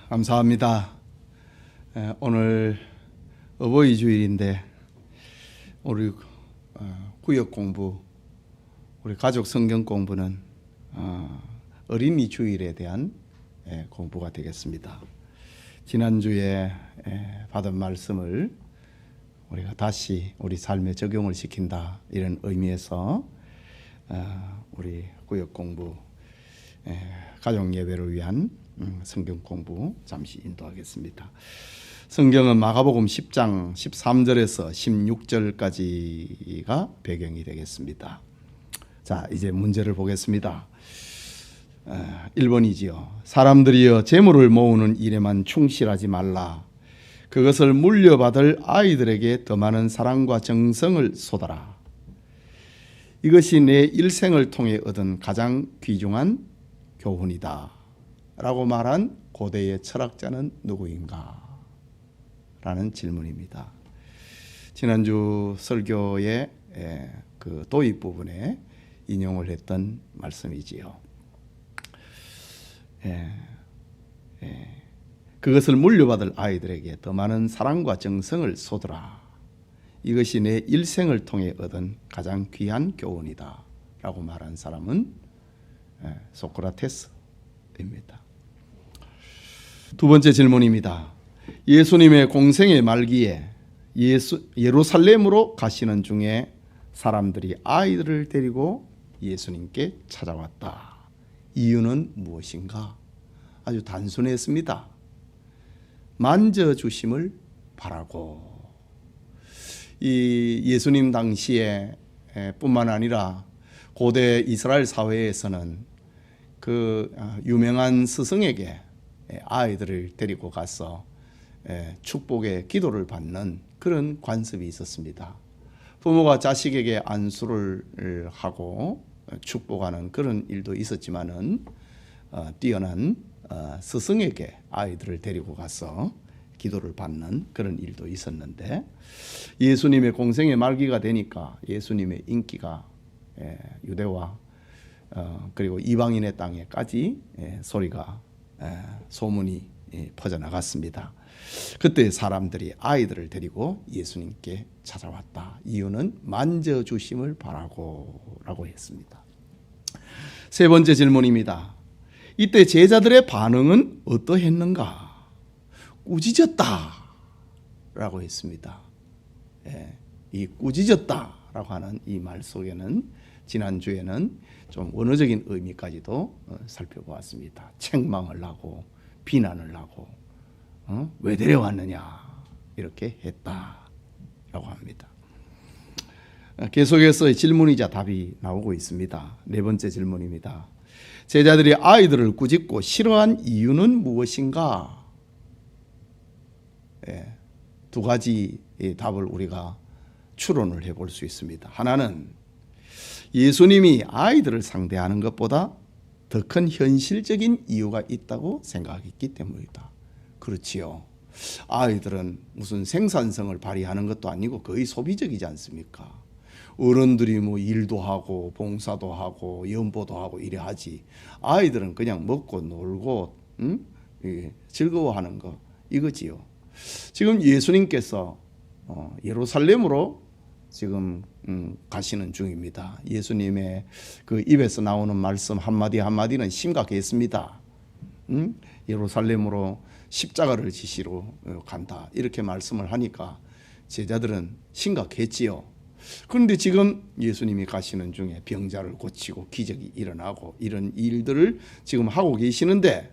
감사합니다. 오늘 어버이 주일인데 우리 구역 공부, 우리 가족 성경 공부는 어린이 주일에 대한 공부가 되겠습니다. 지난주에 받은 말씀을 우리가 다시 우리 삶에 적용을 시킨다, 이런 의미에서 우리 구역 공부, 가족 예배를 위한 성경 공부 잠시 인도하겠습니다. 성경은 마가복음 10장 13절에서 16절까지가 배경이 되겠습니다. 자, 이제 문제를 보겠습니다. 1번이지요. 사람들이여, 재물을 모으는 일에만 충실하지 말라. 그것을 물려받을 아이들에게 더 많은 사랑과 정성을 쏟아라. 이것이 내 일생을 통해 얻은 가장 귀중한 교훈이다 라고 말한 고대의 철학자는 누구인가? 라는 질문입니다. 지난주 설교의 그 도입 부분에 인용을 했던 말씀이지요. 그것을 물려받을 아이들에게 더 많은 사랑과 정성을 쏟으라. 이것이 내 일생을 통해 얻은 가장 귀한 교훈이다 라고 말한 사람은 소크라테스입니다. 두 번째 질문입니다. 예수님의 공생의 말기에 예루살렘으로 가시는 중에 사람들이 아이들을 데리고 예수님께 찾아왔다. 이유는 무엇인가? 아주 단순했습니다. 만져주심을 바라고. 이 예수님 당시에 뿐만 아니라 고대 이스라엘 사회에서는 그 유명한 스승에게 아이들을 데리고 가서 축복의 기도를 받는 그런 관습이 있었습니다. 부모가 자식에게 안수를 하고 축복하는 그런 일도 있었지만은 뛰어난 스승에게 아이들을 데리고 가서 기도를 받는 그런 일도 있었는데, 예수님의 공생의 말기가 되니까 예수님의 인기가 유대와 그리고 이방인의 땅에까지 소리가 소문이 퍼져나갔습니다. 그때 사람들이 아이들을 데리고 예수님께 찾아왔다. 이유는 만져주심을 바라고 라고 했습니다. 세 번째 질문입니다. 이때 제자들의 반응은 어떠했는가? 꾸짖었다 라고 했습니다. 이 꾸짖었다 라고 하는 이 말 속에는 지난주에는 좀 원어적인 의미까지도 살펴보았습니다. 책망을 하고 비난을 하고 왜 데려왔느냐 이렇게 했다라고 합니다. 계속해서 질문이자 답이 나오고 있습니다. 네 번째 질문입니다. 제자들이 아이들을 꾸짖고 싫어한 이유는 무엇인가? 두 가지 답을 우리가 추론을 해볼 수 있습니다. 하나는 예수님이 아이들을 상대하는 것보다 더 큰 현실적인 이유가 있다고 생각했기 때문이다. 그렇지요. 아이들은 무슨 생산성을 발휘하는 것도 아니고 거의 소비적이지 않습니까? 어른들이 뭐 일도 하고 봉사도 하고 연보도 하고 이래 하지, 아이들은 그냥 먹고 놀고 즐거워하는 거, 이거지요. 지금 예수님께서 예루살렘으로 지금 가시는 중입니다. 예수님의 그 입에서 나오는 말씀 한마디 한마디는 심각했습니다. 예루살렘으로 십자가를 지시러 간다, 이렇게 말씀을 하니까 제자들은 심각했지요. 그런데 지금 예수님이 가시는 중에 병자를 고치고 기적이 일어나고 이런 일들을 지금 하고 계시는데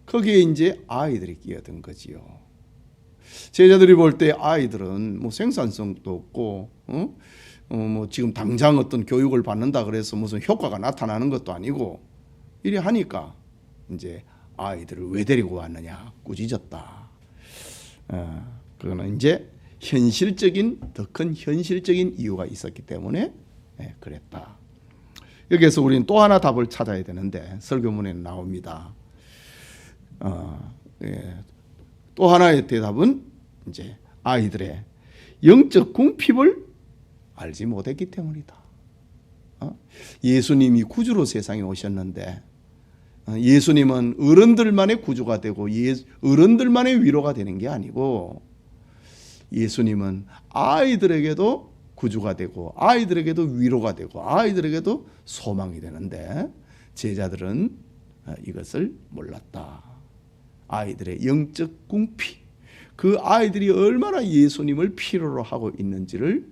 거기에 이제 아이들이 끼어든 거지요. 제자들이 볼 때 아이들은 뭐 생산성도 없고 뭐 지금 당장 어떤 교육을 받는다 그래서 무슨 효과가 나타나는 것도 아니고 이래 하니까 이제 아이들을 왜 데리고 왔느냐, 꾸짖었다. 그거는 이제 현실적인, 더 큰 현실적인 이유가 있었기 때문에 그랬다. 여기에서 우리는 또 하나 답을 찾아야 되는데 설교문에는 나옵니다. 또 하나의 대답은 이제 아이들의 영적 궁핍을 알지 못했기 때문이다. 예수님이 구주로 세상에 오셨는데 예수님은 어른들만의 구주가 되고 어른들만의 위로가 되는 게 아니고 예수님은 아이들에게도 구주가 되고 아이들에게도 위로가 되고 아이들에게도 소망이 되는데 제자들은 이것을 몰랐다. 아이들의 영적 궁피, 그 아이들이 얼마나 예수님을 필요로 하고 있는지를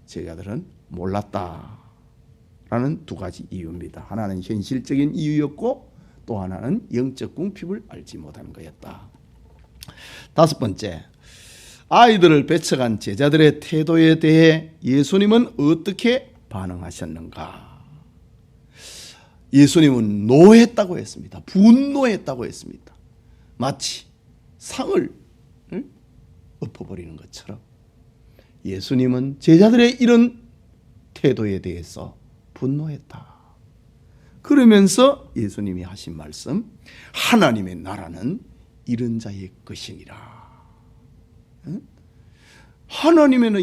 제자들은 몰랐다라는 두 가지 이유입니다. 하나는 현실적인 이유였고 또 하나는 영적 궁핍을 알지 못하는 거였다. 다섯 번째, 아이들을 배척한 제자들의 태도에 대해 예수님은 어떻게 반응하셨는가? 예수님은 노했다고 했습니다. 분노했다고 했습니다. 마치 상을 엎어버리는 것처럼 예수님은 제자들의 이런 태도에 대해서 분노했다. 그러면서 예수님이 하신 말씀, 하나님의 나라는 이런 자의 것이니라.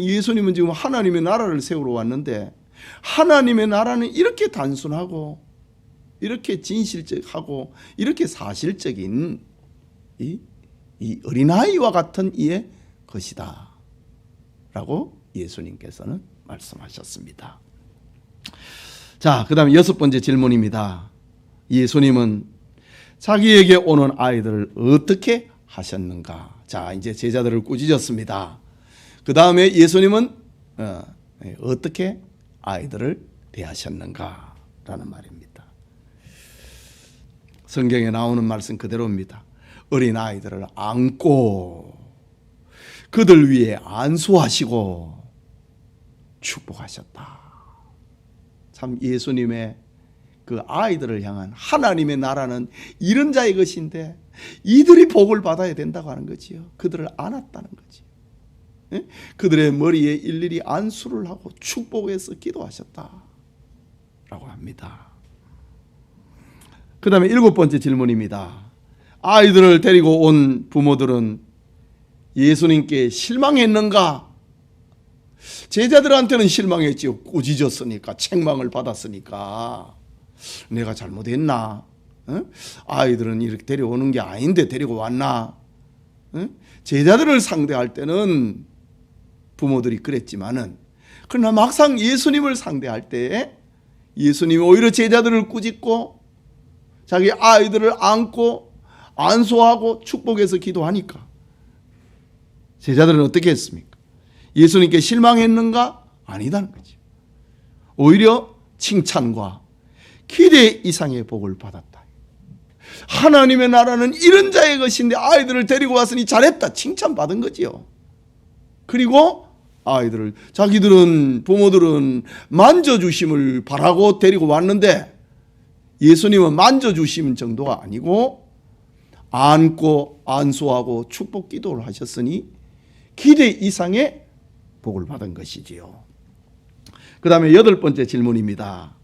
예수님은 지금 하나님의 나라를 세우러 왔는데 하나님의 나라는 이렇게 단순하고 이렇게 진실적하고 이렇게 사실적인 이 어린아이와 같은 이의 것이다 라고 예수님께서는 말씀하셨습니다. 자, 그 다음에 여섯 번째 질문입니다. 예수님은 자기에게 오는 아이들을 어떻게 하셨는가? 자, 이제 제자들을 꾸짖었습니다. 그 다음에 예수님은 어떻게 아이들을 대하셨는가? 라는 말입니다. 성경에 나오는 말씀 그대로입니다. 어린 아이들을 안고 그들 위에 안수하시고 축복하셨다. 참 예수님의 그 아이들을 향한 하나님의 나라는 이런 자의 것인데 이들이 복을 받아야 된다고 하는 거지요. 그들을 안았다는 거지요. 그들의 머리에 일일이 안수를 하고 축복해서 기도하셨다라고 합니다. 그 다음에 일곱 번째 질문입니다. 아이들을 데리고 온 부모들은 예수님께 실망했는가? 제자들한테는 실망했지요. 꾸짖었으니까, 책망을 받았으니까. 내가 잘못했나? 아이들은 이렇게 데려오는 게 아닌데 데리고 왔나? 제자들을 상대할 때는 부모들이 그랬지만은, 그러나 막상 예수님을 상대할 때 예수님이 오히려 제자들을 꾸짖고 자기 아이들을 안고 안수하고 축복해서 기도하니까 제자들은 어떻게 했습니까? 예수님께 실망했는가? 아니다는 거죠. 오히려 칭찬과 기대 이상의 복을 받았다. 하나님의 나라는 이런 자의 것인데 아이들을 데리고 왔으니 잘했다. 칭찬받은 거지요. 그리고 아이들을 부모들은 만져주심을 바라고 데리고 왔는데 예수님은 만져주심 정도가 아니고 안고 안수하고 축복 기도를 하셨으니 기대 이상의 복을 받은 것이지요. 그 다음에 여덟 번째 질문입니다.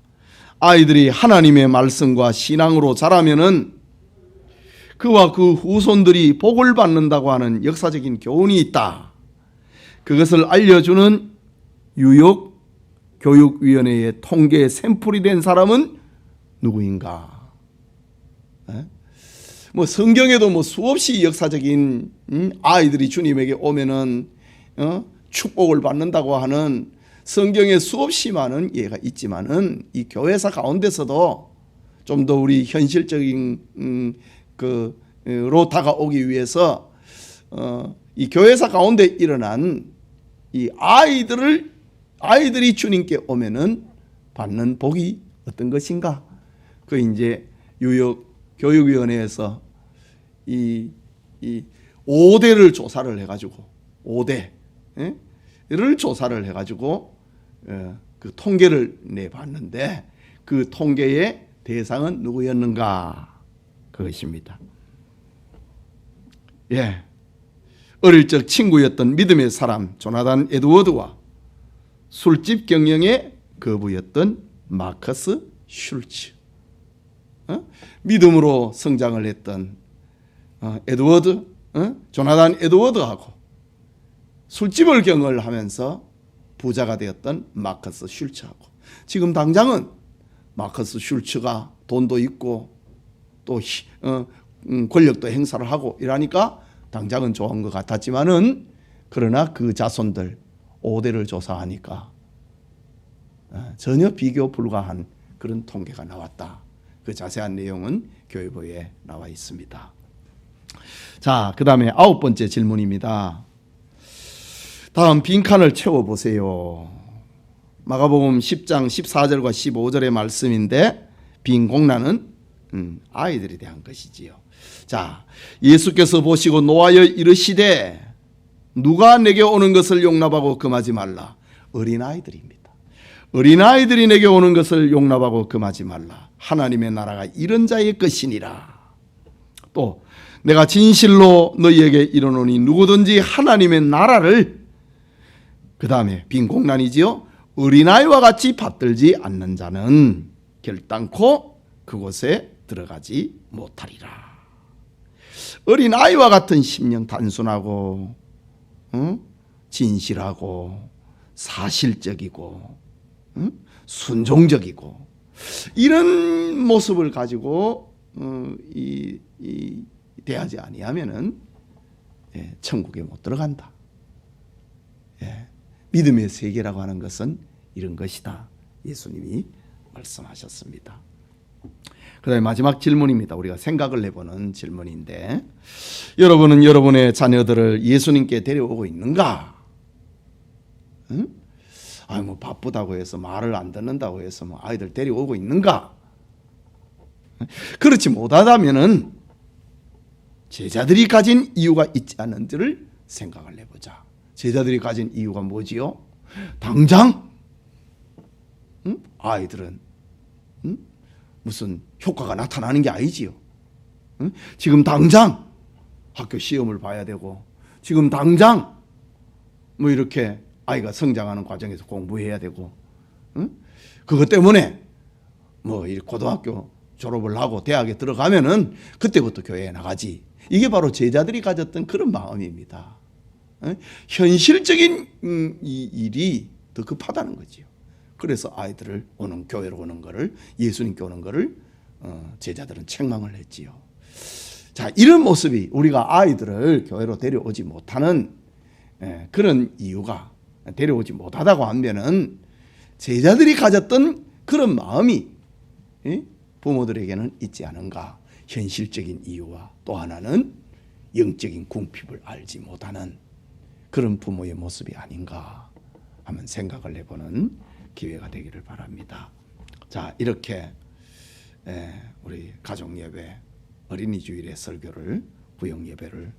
아이들이 하나님의 말씀과 신앙으로 자라면은 그와 그 후손들이 복을 받는다고 하는 역사적인 교훈이 있다. 그것을 알려주는 유욕교육위원회의 통계 샘플이 된 사람은 누구인가? 성경에도 수없이 역사적인 아이들이 주님에게 오면은 축복을 받는다고 하는 성경에 수없이 많은 예가 있지만은 이 교회사 가운데서도 좀 더 우리 현실적인 로 다가오기 위해서 이 교회사 가운데 일어난 이 아이들이 주님께 오면은 받는 복이 어떤 것인가? 그 이제 교육위원회에서 이 5대를 조사를 해가지고 5대를 조사를 해가지고 그 통계를 내봤는데 그 통계의 대상은 누구였는가? 그것입니다. 예, 어릴 적 친구였던 믿음의 사람 조나단 에드워드와 술집 경영의 거부였던 마커스 슐츠, 믿음으로 성장을 했던 조나단 에드워드하고 술집을 경영하면서 부자가 되었던 마커스 슐츠하고 지금 당장은 마커스 슐츠가 돈도 있고 또 권력도 행사를 하고 이러니까 당장은 좋은 것 같았지만은 그러나 그 자손들 5대를 조사하니까 전혀 비교 불가한 그런 통계가 나왔다. 그 자세한 내용은 교회보에 나와 있습니다. 자, 그 다음에 9번째 질문입니다. 다음 빈칸을 채워보세요. 마가복음 10장 14절과 15절의 말씀인데 빈 공란은 아이들에 대한 것이지요. 자, 예수께서 보시고 노하여 이르시되 누가 내게 오는 것을 용납하고 금하지 말라. 어린아이들입니다. 어린아이들이 내게 오는 것을 용납하고 금하지 말라. 하나님의 나라가 이런 자의 것이니라. 또 내가 진실로 너희에게 이르노니 누구든지 하나님의 나라를, 그 다음에 빈 공란이지요, 어린아이와 같이 받들지 않는 자는 결단코 그곳에 들어가지 못하리라. 어린아이와 같은 심령, 단순하고 진실하고 사실적이고 순종적이고 이런 모습을 가지고 대하지 아니하면은 천국에 못 들어간다. 믿음의 세계라고 하는 것은 이런 것이다. 예수님이 말씀하셨습니다. 그 다음에 마지막 질문입니다. 우리가 생각을 해보는 질문인데, 여러분은 여러분의 자녀들을 예수님께 데려오고 있는가? 뭐 바쁘다고 해서 말을 안 듣는다고 해서 뭐 아이들 데려오고 있는가? 그렇지 못하다면은 제자들이 가진 이유가 있지 않은지를 생각을 해보자. 제자들이 가진 이유가 뭐지요? 당장 아이들은 무슨 효과가 나타나는 게 아니지요. 지금 당장 학교 시험을 봐야 되고, 지금 당장 뭐 이렇게 아이가 성장하는 과정에서 공부해야 되고, 그것 때문에 뭐 고등학교 졸업을 하고 대학에 들어가면은 그때부터 교회에 나가지. 이게 바로 제자들이 가졌던 그런 마음입니다. 현실적인 이 일이 더 급하다는 거지요. 그래서 아이들을 교회로 오는 거를, 예수님께 오는 거를 제자들은 책망을 했지요. 자, 이런 모습이 우리가 아이들을 교회로 데려오지 못하는 그런 이유가, 데려오지 못하다고 하면은 제자들이 가졌던 그런 마음이 부모들에게는 있지 않은가. 현실적인 이유와 또 하나는 영적인 궁핍을 알지 못하는 그런 부모의 모습이 아닌가 하면 생각을 해보는 기회가 되기를 바랍니다. 자, 이렇게 우리 가족예배, 어린이 주일의 설교를, 구역예배를,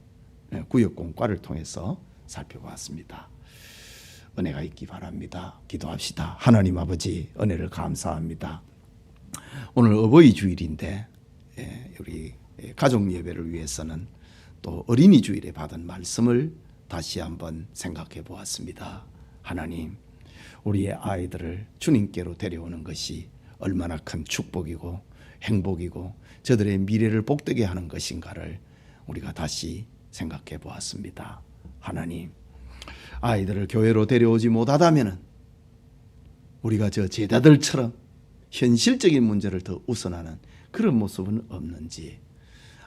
구역공과를 통해서 살펴보았습니다. 은혜가 있기 바랍니다. 기도합시다. 하나님 아버지, 은혜를 감사합니다. 오늘 어버이 주일인데 우리 가족예배를 위해서는 또 어린이 주일에 받은 말씀을 다시 한번 생각해 보았습니다. 하나님, 우리의 아이들을 주님께로 데려오는 것이 얼마나 큰 축복이고 행복이고 저들의 미래를 복되게 하는 것인가를 우리가 다시 생각해 보았습니다. 하나님, 아이들을 교회로 데려오지 못하다면 우리가 저 제자들처럼 현실적인 문제를 더 우선하는 그런 모습은 없는지,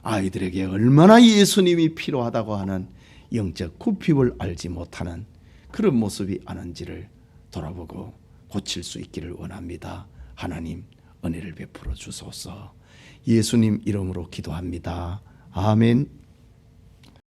아이들에게 얼마나 예수님이 필요하다고 하는 영적 궁핍을 알지 못하는 그런 모습이 아는지를 돌아보고 고칠 수 있기를 원합니다. 하나님, 은혜를 베풀어 주소서. 예수님 이름으로 기도합니다. 아멘.